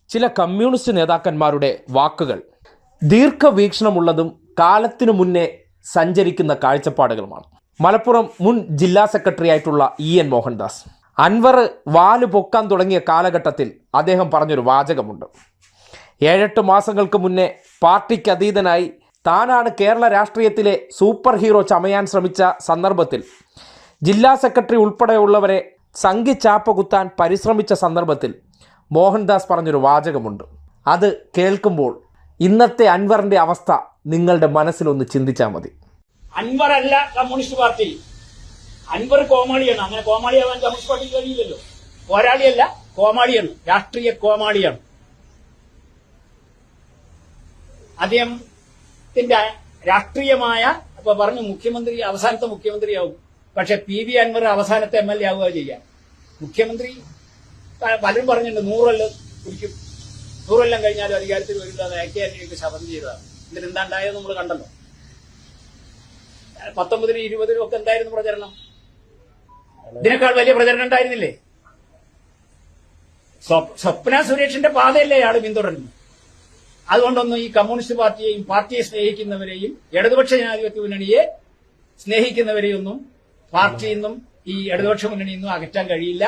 ചില കമ്മ്യൂണിസ്റ്റ് നേതാക്കന്മാരുടെ വാക്കുകൾ ദീർഘവീക്ഷണമുള്ളതും കാലത്തിനു മുന്നേ സഞ്ചരിക്കുന്ന കാഴ്ചപ്പാടുകളുമാണ്. മലപ്പുറം മുൻ ജില്ലാ സെക്രട്ടറി ആയിട്ടുള്ള EN മോഹൻദാസ് അൻവർ വാല് പൊക്കാൻ തുടങ്ങിയ കാലഘട്ടത്തിൽ അദ്ദേഹം പറഞ്ഞൊരു വാചകമുണ്ട്. 7-8 മാസങ്ങൾക്ക് മുന്നേ പാർട്ടിക്ക് അതീതനായി താനാണ് കേരള രാഷ്ട്രീയത്തിലെ സൂപ്പർ ഹീറോ ചമയാൻ ശ്രമിച്ച സന്ദർഭത്തിൽ, ജില്ലാ സെക്രട്ടറി ഉൾപ്പെടെയുള്ളവരെ സംഘി ചാപ്പ കുത്താൻ പരിശ്രമിച്ച സന്ദർഭത്തിൽ മോഹൻദാസ് പറഞ്ഞൊരു വാചകമുണ്ട്. അത് കേൾക്കുമ്പോൾ ഇന്നത്തെ അൻവറിന്റെ അവസ്ഥ നിങ്ങളുടെ മനസ്സിലൊന്ന് ചിന്തിച്ചാൽ മതി. അൻവർ അല്ല കമ്മ്യൂണിസ്റ്റ് പാർട്ടി, അൻവർ കോമാളിയാണ്. അങ്ങനെ കോമാളിയാവാൻ കമ്മ്യൂണിസ്റ്റ് പാർട്ടിക്ക് കഴിയില്ലല്ലോ. പോരാളിയല്ല, കോമാളിയാണ്, രാഷ്ട്രീയ കോമാളിയാണ്. അദ്ദേഹത്തിന്റെ രാഷ്ട്രീയമായ അപ്പൊ പറഞ്ഞു മുഖ്യമന്ത്രി അവസാനത്തെ മുഖ്യമന്ത്രിയാവും. പക്ഷെ PV അൻവർ അവസാനത്തെ MLA ആവുക ചെയ്യാം. മുഖ്യമന്ത്രി പലരും പറഞ്ഞിട്ടുണ്ട് 100 കൊല്ലം കുടിക്കും, 100 കൊല്ലം കഴിഞ്ഞാലും അധികാരത്തിൽ വരില്ല. AK ആന്റണിക്ക് ശപഥം ചെയ്തതാണ്. എന്നിട്ട് എന്താ ഉണ്ടായത് നമ്മൾ കണ്ടല്ലോ. 19-ലും 20-ലും ഒക്കെ എന്തായിരുന്നു പ്രചരണം? ഇതിനേക്കാൾ വലിയ പ്രചരണം ഉണ്ടായിരുന്നില്ലേ? സ്വപ്ന സുരേഷിന്റെ പാതയല്ലേ അയാൾ പിന്തുടരുന്നു. അതുകൊണ്ടൊന്നും ഈ കമ്മ്യൂണിസ്റ്റ് പാർട്ടിയെയും പാർട്ടിയെ സ്നേഹിക്കുന്നവരെയും ഇടതുപക്ഷ ജനാധിപത്യ മുന്നണിയെ സ്നേഹിക്കുന്നവരെയൊന്നും പാർട്ടിയിൽ നിന്നും ഈ ഇടതുപക്ഷ മുന്നണിയിൽ നിന്നും അകറ്റാൻ കഴിയില്ല.